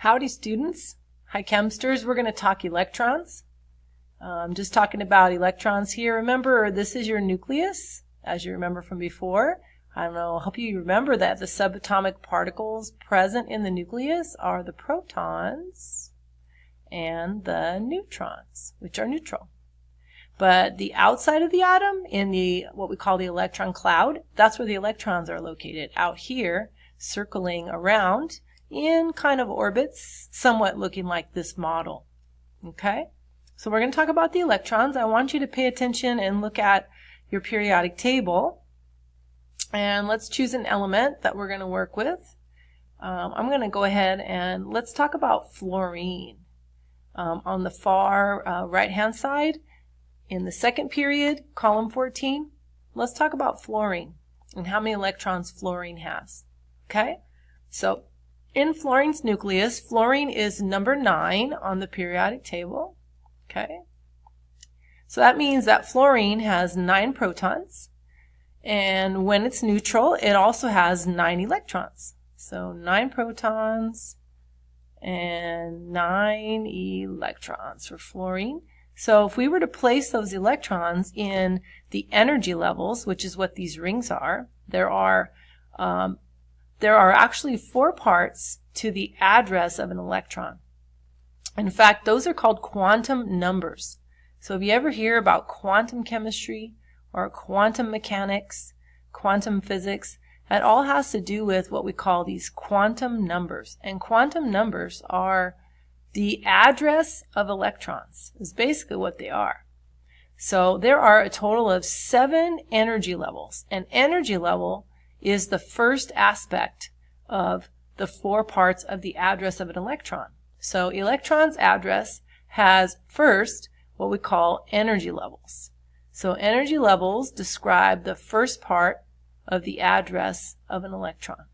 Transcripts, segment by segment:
Howdy students. Hi chemsters. We're going to talk electrons. I'm just talking about electrons here. Remember, this is your nucleus, as you remember from before. I hope you remember that the subatomic particles present in the nucleus are the protons and the neutrons, which are neutral. But the outside of the atom, in the what we call the electron cloud, that's where the electrons are located, out here, circling around in kind of orbits, somewhat looking like this model. Okay? So we're going to talk about the electrons. I want you to pay attention and look at your periodic table. And let's choose an element that we're going to work with. I'm going to go ahead and let's talk about fluorine. On the far right-hand side, in the second period, column 14, let's talk about fluorine and how many electrons fluorine has. Okay? So, in fluorine's nucleus, fluorine is number 9 on the periodic table. Okay? So that means that fluorine has 9 protons. And when it's neutral, it also has 9 electrons. So 9 protons and 9 electrons for fluorine. So if we were to place those electrons in the energy levels, which is what these rings are, there are actually 4 parts to the address of an electron. In fact, those are called quantum numbers. So if you ever hear about quantum chemistry or quantum mechanics, quantum physics, that all has to do with what we call these quantum numbers. And quantum numbers are the address of electrons, is basically what they are. So there are a total of 7 energy levels. An energy level is the first aspect of the 4 parts of the address of an electron. So electron's address has first what we call energy levels. So energy levels describe the first part of the address of an electron.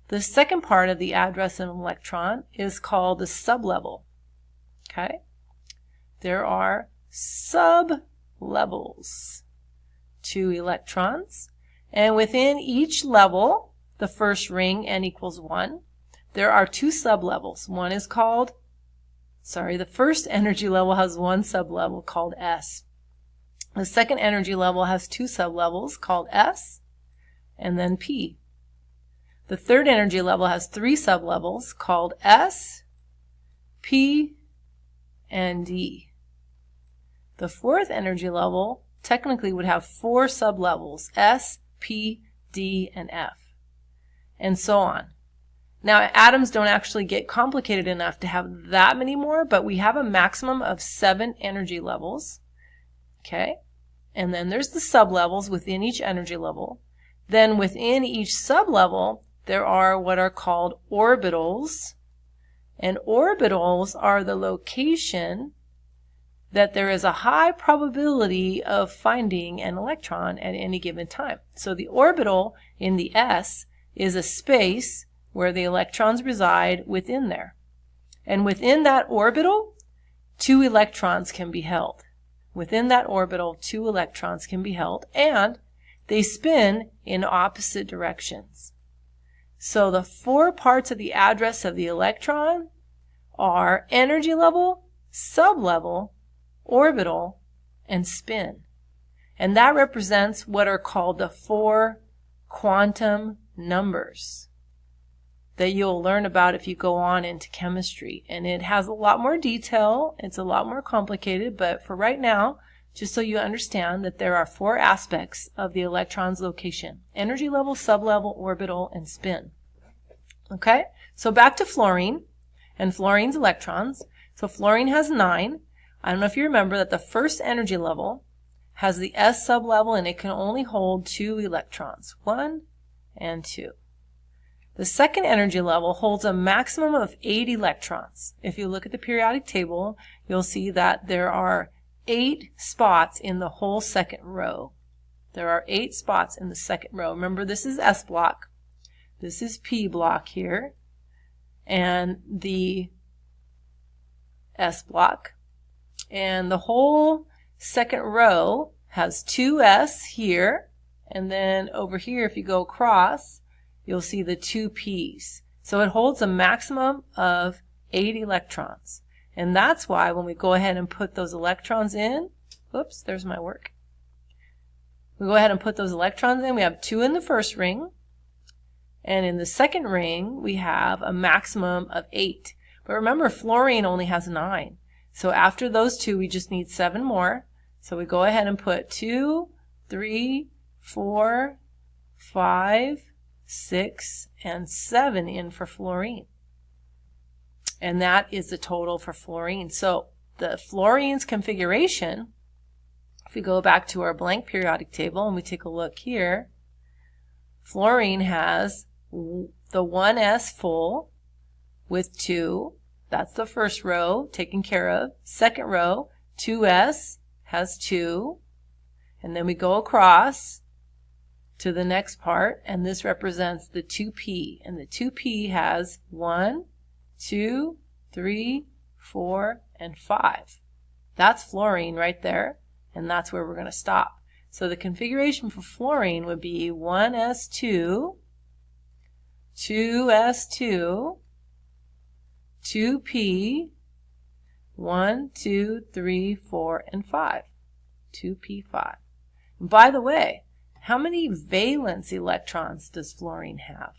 The second part of the address of an electron is called the sublevels. Okay? There are sublevels to electrons. And within each level, the first ring, n equals 1, there are 2 sublevels. One is called, the first energy level has 1 sublevel called S. The second energy level has 2 sublevels called S and then P. The third energy level has 3 sublevels called S, P, and D. The fourth energy level technically would have 4 sublevels, S, P, D, and F, and so on. Now, atoms don't actually get complicated enough to have that many more, but we have a maximum of 7 energy levels. Okay? And then there's the sublevels within each energy level. Then within each sublevel, there are what are called orbitals. And orbitals are the location that there is a high probability of finding an electron at any given time. So the orbital in the S is a space where the electrons reside within there. And within that orbital, 2 electrons can be held. Within that orbital, 2 electrons can be held, and they spin in opposite directions. So the 4 parts of the address of the electron are energy level, sublevel, orbital, and spin. And that represents what are called the 4 quantum numbers that you'll learn about if you go on into chemistry. And it has a lot more detail. It's a lot more complicated, but for right now, just so you understand that there are 4 aspects of the electron's location: energy level, sublevel, orbital, and spin. Okay? So back to fluorine and fluorine's electrons. So fluorine has 9. I don't know if you remember that the first energy level has the S sublevel and it can only hold 2 electrons, 1 and 2. The second energy level holds a maximum of 8 electrons. If you look at the periodic table, you'll see that there are 8 spots in the whole second row. There are 8 spots in the second row. Remember, this is S block. This is P block here. And the S block. And the whole second row has 2 S here. And then over here, if you go across, you'll see the 2 P's. So it holds a maximum of 8 electrons. And that's why when we go ahead and put those electrons in, whoops, there's my work. We go ahead and put those electrons in. We have 2 in the first ring. And in the second ring, we have a maximum of 8. But remember, fluorine only has 9. So after those 2, we just need 7 more. So we go ahead and put 2, 3, 4, 5, 6, and 7 in for fluorine. And that is the total for fluorine. So the fluorine's configuration, if we go back to our blank periodic table and we take a look here, fluorine has the 1s full with 2. That's the first row taken care of. Second row, 2s has 2. And then we go across to the next part, and this represents the 2p. And the 2p has 1, 2, 3, 4, and 5. That's fluorine right there. And that's where we're going to stop. So the configuration for fluorine would be 1s2, 2s2, 2p, 1, 2, 3, 4, and 5. 2p5. And by the way, how many valence electrons does fluorine have?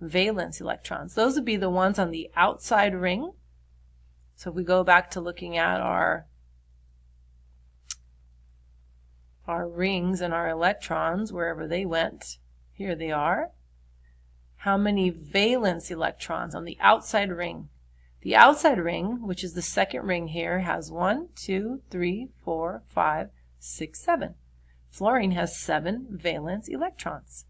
Valence electrons. Those would be the ones on the outside ring. So if we go back to looking at our rings and our electrons, wherever they went, here they are. How many valence electrons on the outside ring? The outside ring, which is the second ring here, has 1, 2, 3, 4, 5, 6, 7. Fluorine has 7 valence electrons.